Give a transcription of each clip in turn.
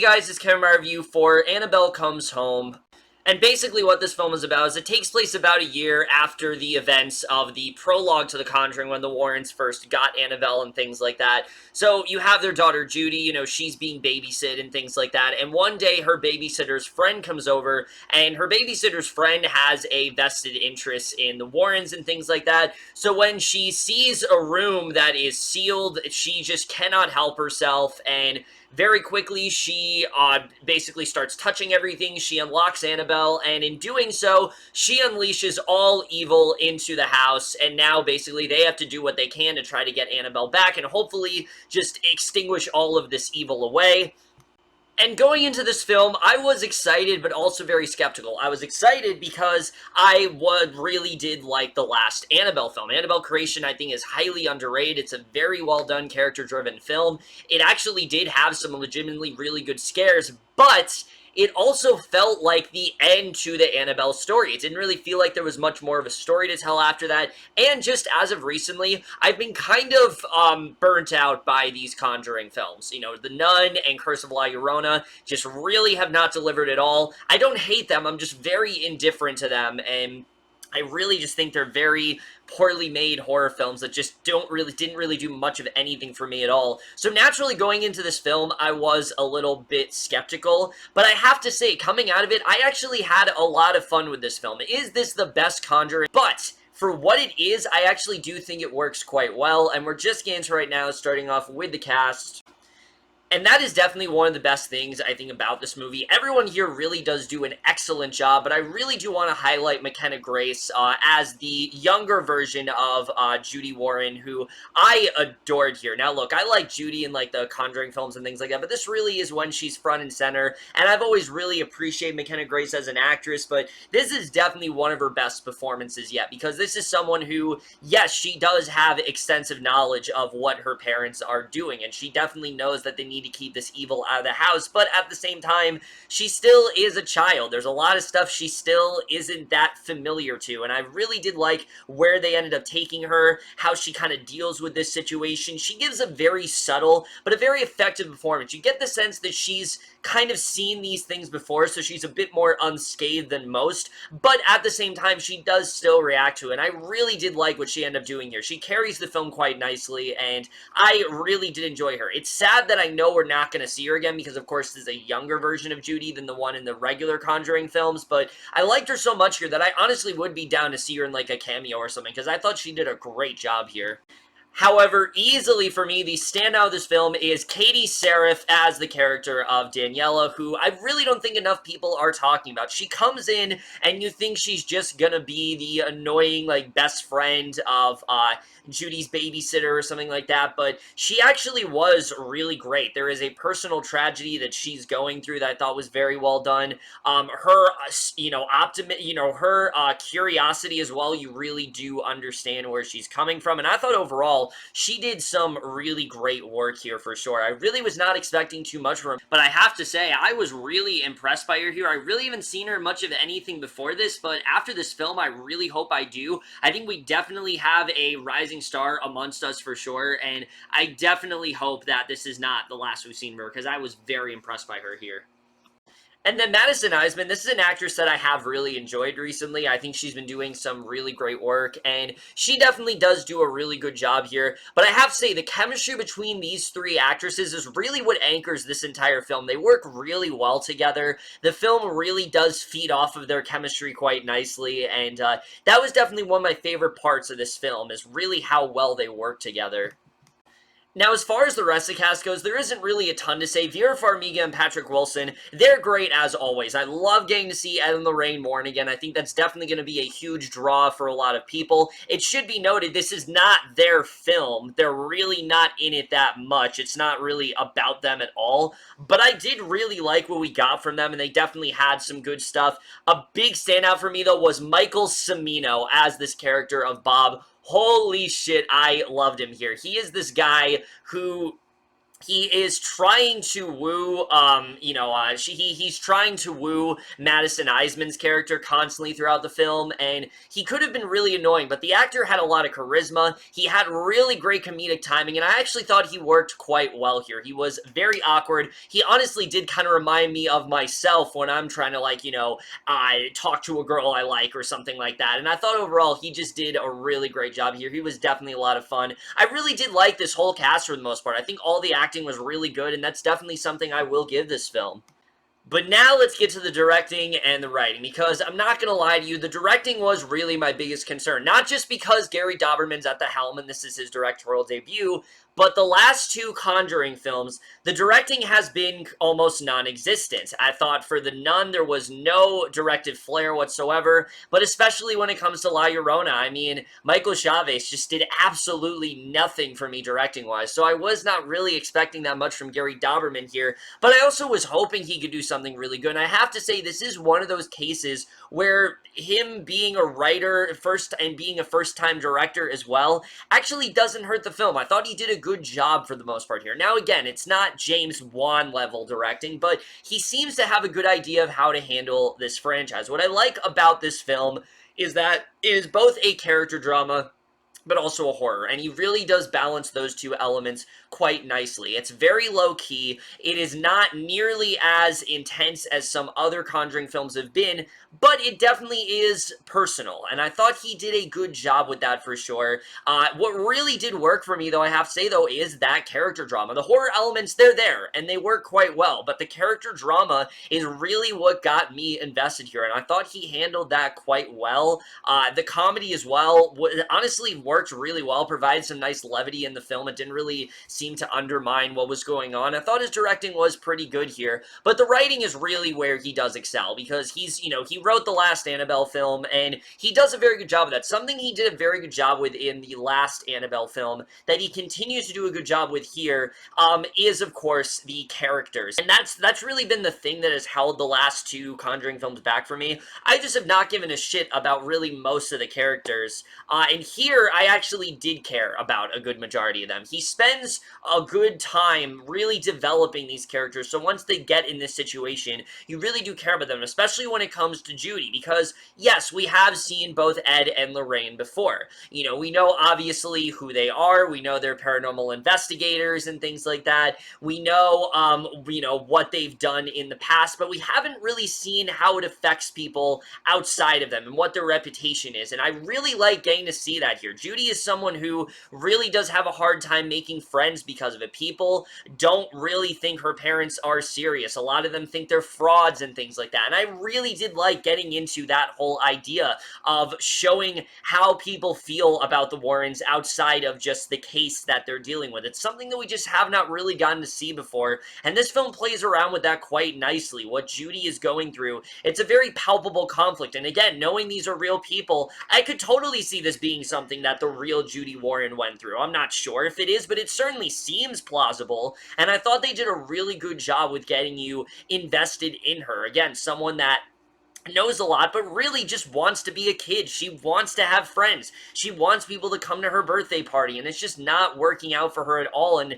guys, it's camera review for Annabelle Comes Home. And basically what this film is about is it takes place about a year after the events of the prologue to The Conjuring when the Warrens first got Annabelle and things like that. So you have their daughter Judy, she's being babysit and things like that. And one day her babysitter's friend comes over and her babysitter's friend has a vested interest in the Warrens and things like that. So when she sees a room that is sealed, she just cannot help herself, and very quickly, she basically starts touching everything. She unlocks Annabelle, and in doing so, she unleashes all evil into the house, and now basically they have to do what they can to try to get Annabelle back and hopefully just extinguish all of this evil away. And going into this film, I was excited, but also very skeptical. I was excited because I really did like the last Annabelle film. Annabelle Creation, I think, is highly underrated. It's a very well-done, character-driven film. It actually did have some legitimately really good scares, but it also felt like the end to the Annabelle story. It didn't really feel like there was much more of a story to tell after that, and just as of recently, I've been kind of burnt out by these Conjuring films. The Nun and Curse of La Llorona just really have not delivered at all. I don't hate them, I'm just very indifferent to them, and I really just think they're very poorly made horror films that just didn't really do much of anything for me at all. So naturally, going into this film, I was a little bit skeptical, but I have to say, coming out of it, I actually had a lot of fun with this film. Is this the best Conjuring? But for what it is, I actually do think it works quite well, and we're just getting to right now, starting off with the cast. And that is definitely one of the best things, I think, about this movie. Everyone here really does do an excellent job, but I really do want to highlight Mckenna Grace as the younger version of Judy Warren, who I adored here. Now, look, I like Judy in, the Conjuring films and things like that, but this really is when she's front and center, and I've always really appreciated Mckenna Grace as an actress, but this is definitely one of her best performances yet, because this is someone who, yes, she does have extensive knowledge of what her parents are doing, and she definitely knows that they need to keep this evil out of the house, but at the same time, she still is a child. There's a lot of stuff she still isn't that familiar to, and I really did like where they ended up taking her, how she kind of deals with this situation. She gives a very subtle, but a very effective performance. You get the sense that she's kind of seen these things before, so she's a bit more unscathed than most, but at the same time, she does still react to it, and I really did like what she ended up doing here. She carries the film quite nicely, and I really did enjoy her. It's sad that I know we're not going to see her again, because of course this is a younger version of Judy than the one in the regular Conjuring films, but I liked her so much here that I honestly would be down to see her in a cameo or something, because I thought she did a great job here. However, easily for me, the standout of this film is Katie Sarife as the character of Daniela, who I really don't think enough people are talking about. She comes in, and you think she's just gonna be the annoying, best friend of, Judy's babysitter or something like that, but she actually was really great. There is a personal tragedy that she's going through that I thought was very well done. Her, her curiosity as well, you really do understand where she's coming from, and I thought overall, she did some really great work here for sure. I really was not expecting too much from her, but I have to say, I was really impressed by her here. I really haven't seen her much of anything before this, but after this film, I really hope I do. I think we definitely have a rising star amongst us for sure, and I definitely hope that this is not the last we've seen of her, because I was very impressed by her here. And then Madison Iseman, this is an actress that I have really enjoyed recently. I think she's been doing some really great work, and she definitely does do a really good job here. But I have to say, the chemistry between these three actresses is really what anchors this entire film. They work really well together. The film really does feed off of their chemistry quite nicely, and that was definitely one of my favorite parts of this film, is really how well they work together. Now, as far as the rest of the cast goes, there isn't really a ton to say. Vera Farmiga and Patrick Wilson, they're great as always. I love getting to see Ed and Lorraine Warren again. I think that's definitely going to be a huge draw for a lot of people. It should be noted, this is not their film. They're really not in it that much. It's not really about them at all. But I did really like what we got from them, and they definitely had some good stuff. A big standout for me, though, was Michael Cimino as this character of Bob. Holy shit, I loved him here. He is this guy who he is trying to woo, he's trying to woo Madison Iseman's character constantly throughout the film, and he could have been really annoying, but the actor had a lot of charisma. He had really great comedic timing, and I actually thought he worked quite well here. He was very awkward. He honestly did kind of remind me of myself when I'm trying to, talk to a girl I like or something like that, and I thought overall he just did a really great job here. He was definitely a lot of fun. I really did like this whole cast for the most part. I think all the acting was really good, and that's definitely something I will give this film. But now let's get to the directing and the writing, because I'm not going to lie to you, the directing was really my biggest concern. Not just because Gary Dauberman's at the helm and this is his directorial debut, but the last two Conjuring films, the directing has been almost non-existent. I thought for The Nun, there was no directed flair whatsoever, but especially when it comes to La Llorona, I mean, Michael Chavez just did absolutely nothing for me directing-wise, so I was not really expecting that much from Gary Dauberman here, but I also was hoping he could do something really good, and I have to say, this is one of those cases where him being a writer first and being a first-time director as well actually doesn't hurt the film. I thought he did a good job for the most part here. Now, again, it's not James Wan level directing, but he seems to have a good idea of how to handle this franchise. What I like about this film is that it is both a character drama but also a horror, and he really does balance those two elements quite nicely. It's very low-key, it is not nearly as intense as some other Conjuring films have been, but it definitely is personal, and I thought he did a good job with that for sure. What really did work for me, though, I have to say, though, is that character drama. The horror elements, they're there, and they work quite well, but the character drama is really what got me invested here, and I thought he handled that quite well. The comedy as well, honestly, worked really well, provided some nice levity in the film. It didn't really seem to undermine what was going on. I thought his directing was pretty good here, but the writing is really where he does excel, because he wrote the last Annabelle film, and he does a very good job of that. Something he did a very good job with in the last Annabelle film, that he continues to do a good job with here, is, of course, the characters. And that's really been the thing that has held the last two Conjuring films back for me. I just have not given a shit about really most of the characters. And here, I actually did care about a good majority of them. He spends a good time really developing these characters, so once they get in this situation, you really do care about them, especially when it comes to Judy, because, yes, we have seen both Ed and Lorraine before. You know, we know, obviously, who they are, we know they're paranormal investigators and things like that, we know, what they've done in the past, but we haven't really seen how it affects people outside of them and what their reputation is, and I really like getting to see that here. Judy is someone who really does have a hard time making friends because of it. People don't really think her parents are serious. A lot of them think they're frauds and things like that, and I really did like getting into that whole idea of showing how people feel about the Warrens outside of just the case that they're dealing with. It's something that we just have not really gotten to see before, and this film plays around with that quite nicely. What Judy is going through, it's a very palpable conflict, and again, knowing these are real people, I could totally see this being something that the real Judy Warren went through. I'm not sure if it is, but it certainly seems plausible, and I thought they did a really good job with getting you invested in her. Again, someone that knows a lot, but really just wants to be a kid. She wants to have friends. She wants people to come to her birthday party, and it's just not working out for her at all, and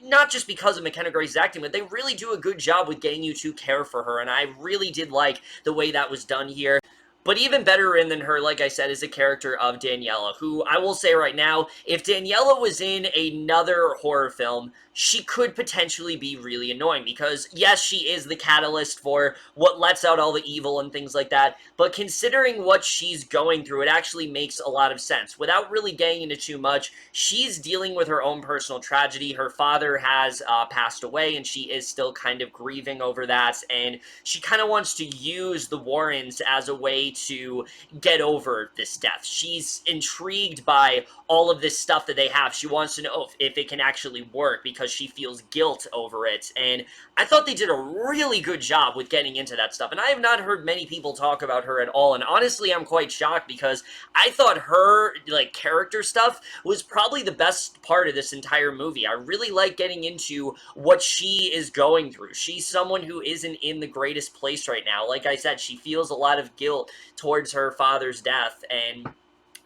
not just because of Mckenna Grace's acting, but they really do a good job with getting you to care for her, and I really did like the way that was done here. But even better in than her, like I said, is the character of Daniela, who I will say right now, if Daniela was in another horror film, she could potentially be really annoying, because yes, she is the catalyst for what lets out all the evil and things like that, but considering what she's going through, it actually makes a lot of sense. Without really getting into too much, she's dealing with her own personal tragedy. Her father has passed away, and she is still kind of grieving over that, and she kind of wants to use the Warrens as a way to get over this death. She's intrigued by all of this stuff that they have. She wants to know if it can actually work, because she feels guilt over it, and I thought they did a really good job with getting into that stuff, and I have not heard many people talk about her at all, and honestly, I'm quite shocked, because I thought her, character stuff was probably the best part of this entire movie. I really like getting into what she is going through. She's someone who isn't in the greatest place right now. Like I said, she feels a lot of guilt towards her father's death, and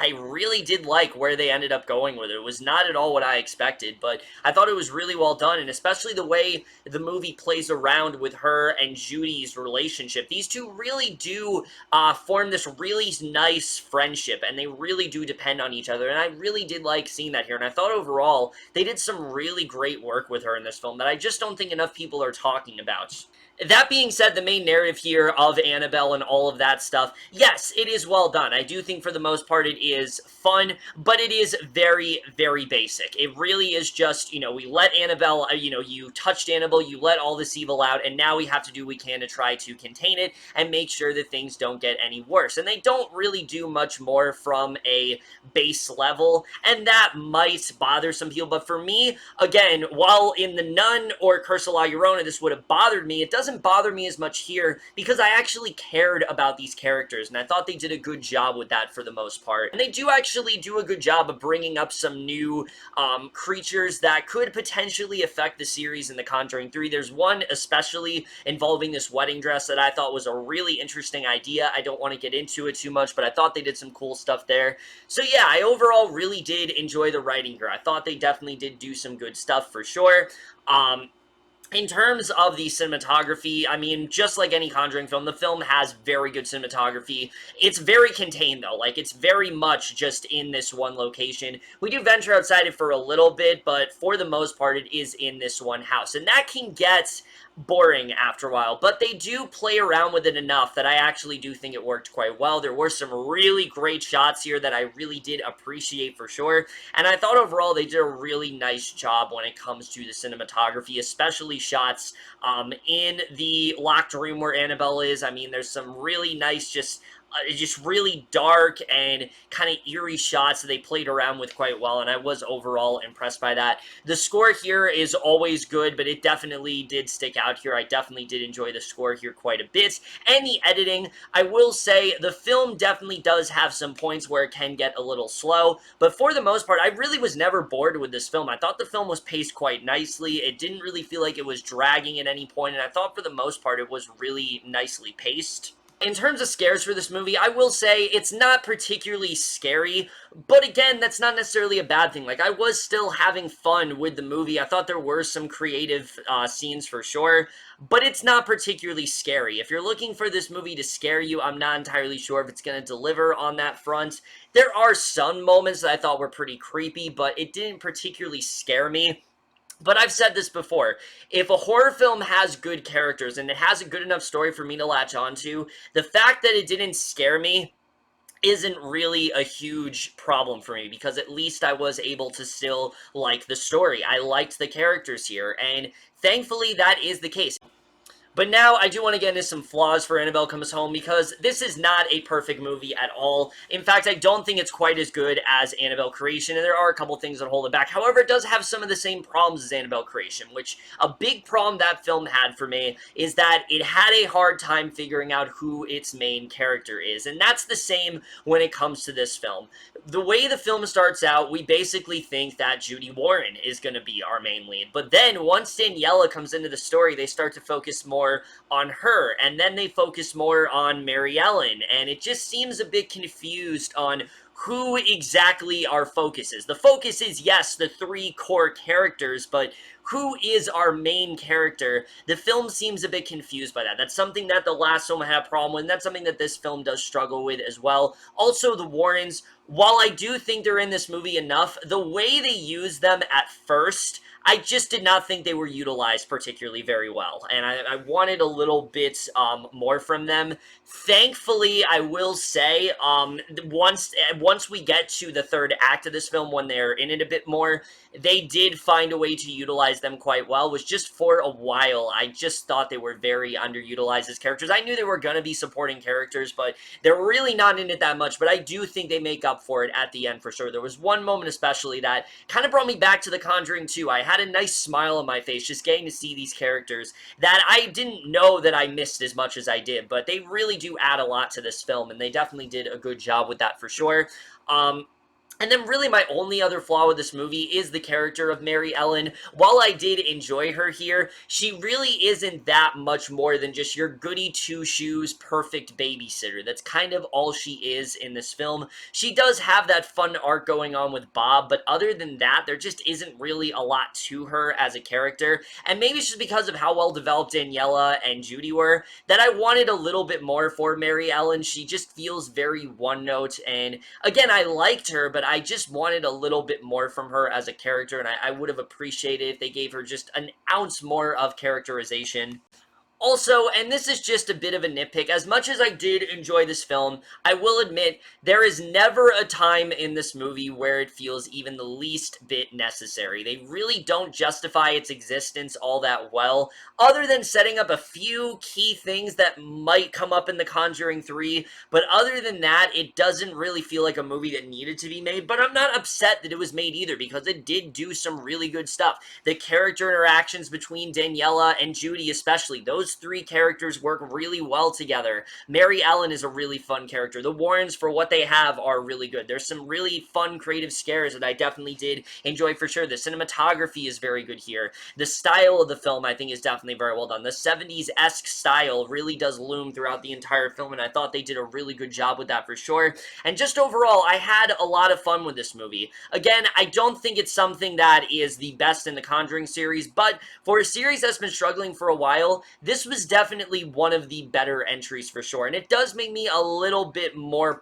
I really did like where they ended up going with it. It was not at all what I expected, but I thought it was really well done, and especially the way the movie plays around with her and Judy's relationship. These two really do form this really nice friendship, and they really do depend on each other, and I really did like seeing that here, and I thought overall they did some really great work with her in this film that I just don't think enough people are talking about. That being said, the main narrative here of Annabelle and all of that stuff, yes, it is well done. I do think for the most part it is fun, but it is very, very basic. It really is just, we let Annabelle, you touched Annabelle, you let all this evil out, and now we have to do what we can to try to contain it and make sure that things don't get any worse. And they don't really do much more from a base level, and that might bother some people, but for me, again, while in The Nun or Curse of La Llorona this would have bothered me, it doesn't bother me as much here because I actually cared about these characters, and I thought they did a good job with that for the most part. And they do actually do a good job of bringing up some new creatures that could potentially affect the series in The Conjuring 3. There's one especially involving this wedding dress that I thought was a really interesting idea. I don't want to get into it too much, but I thought they did some cool stuff there. So yeah, I overall really did enjoy the writing here. I thought they definitely did do some good stuff for sure. In terms of the cinematography, I mean, just like any Conjuring film, the film has very good cinematography. It's very contained, though. Like, it's very much just in this one location. We do venture outside it for a little bit, but for the most part, it is in this one house. And that can get boring after a while, but they do play around with it enough that I actually do think it worked quite well. There were some really great shots here that I really did appreciate for sure, and I thought overall they did a really nice job when it comes to the cinematography, especially shots in the locked room where Annabelle is. I mean, there's some really nice just really dark and kind of eerie shots that they played around with quite well, and I was overall impressed by that. The score here is always good, but it definitely did stick out here. I definitely did enjoy the score here quite a bit. And the editing, I will say, the film definitely does have some points where it can get a little slow, but for the most part, I really was never bored with this film. I thought the film was paced quite nicely. It didn't really feel like it was dragging at any point, and I thought for the most part it was really nicely paced. In terms of scares for this movie, I will say it's not particularly scary, but again, that's not necessarily a bad thing. Like, I was still having fun with the movie. I thought there were some creative scenes for sure, but it's not particularly scary. If you're looking for this movie to scare you, I'm not entirely sure if it's going to deliver on that front. There are some moments that I thought were pretty creepy, but it didn't particularly scare me. But I've said this before, if a horror film has good characters and it has a good enough story for me to latch onto, the fact that it didn't scare me isn't really a huge problem for me, because at least I was able to still like the story. I liked the characters here, and thankfully that is the case. But now I do want to get into some flaws for Annabelle Comes Home, because this is not a perfect movie at all. In fact, I don't think it's quite as good as Annabelle Creation, and there are a couple things that hold it back. However, it does have some of the same problems as Annabelle Creation, which a big problem that film had for me is that it had a hard time figuring out who its main character is, and that's the same when it comes to this film. The way the film starts out, we basically think that Judy Warren is going to be our main lead, but then once Daniela comes into the story, they start to focus more on her, and then they focus more on Mary Ellen, and it just seems a bit confused on who exactly our focus is. The focus is, yes, the three core characters, but who is our main character? The film seems a bit confused by that. That's something that the last film had a problem with, and that's something that this film does struggle with as well. Also, the Warrens, while I do think they're in this movie enough, the way they use them at first, I just did not think they were utilized particularly very well, and I wanted a little bit more from them. Thankfully, I will say, once we get to the third act of this film, when they're in it a bit more, they did find a way to utilize them quite well. It was just for a while, I just thought they were very underutilized as characters. I knew they were going to be supporting characters, but they're really not in it that much, but I do think they make up for it at the end for sure. There was one moment especially that kind of brought me back to The Conjuring 2. I had a nice smile on my face just getting to see these characters that I didn't know that I missed as much as I did, but they really do add a lot to this film, and they definitely did a good job with that for sure. And then really my only other flaw with this movie is the character of Mary Ellen. While I did enjoy her here, she really isn't that much more than just your goody two-shoes perfect babysitter. That's kind of all she is in this film. She does have that fun arc going on with Bob, but other than that, there just isn't really a lot to her as a character. And maybe it's just because of how well developed Daniela and Judy were, that I wanted a little bit more for Mary Ellen. She just feels very one-note, and again, I liked her, but I just wanted a little bit more from her as a character, and I would have appreciated if they gave her just an ounce more of characterization. Also, and this is just a bit of a nitpick, as much as I did enjoy this film, I will admit there is never a time in this movie where it feels even the least bit necessary. They really don't justify its existence all that well, other than setting up a few key things that might come up in The Conjuring 3, but other than that, it doesn't really feel like a movie that needed to be made, but I'm not upset that it was made either, because it did do some really good stuff. The character interactions between Daniela and Judy especially, those three characters work really well together. Mary Ellen is a really fun character. The Warrens, for what they have, are really good. There's some really fun, creative scares that I definitely did enjoy for sure. The cinematography is very good here. The style of the film, I think, is definitely very well done. The 70s-esque style really does loom throughout the entire film, and I thought they did a really good job with that for sure. And just overall, I had a lot of fun with this movie. Again, I don't think it's something that is the best in the Conjuring series, but for a series that's been struggling for a while, this was definitely one of the better entries for sure, and it does make me a little bit more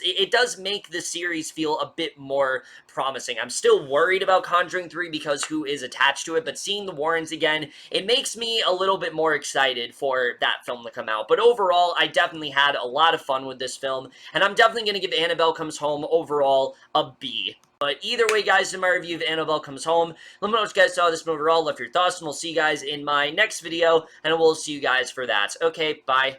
it does make the series feel a bit more promising. I'm still worried about Conjuring 3 because who is attached to it, but seeing the Warrens again, it makes me a little bit more excited for that film to come out. But overall, I definitely had a lot of fun with this film, and I'm definitely going to give Annabelle Comes Home overall a B. But either way, guys, in my review of Annabelle Comes Home, let me know what you guys saw of this movie overall, left your thoughts, and we'll see you guys in my next video, and we'll see you guys for that. Okay, bye.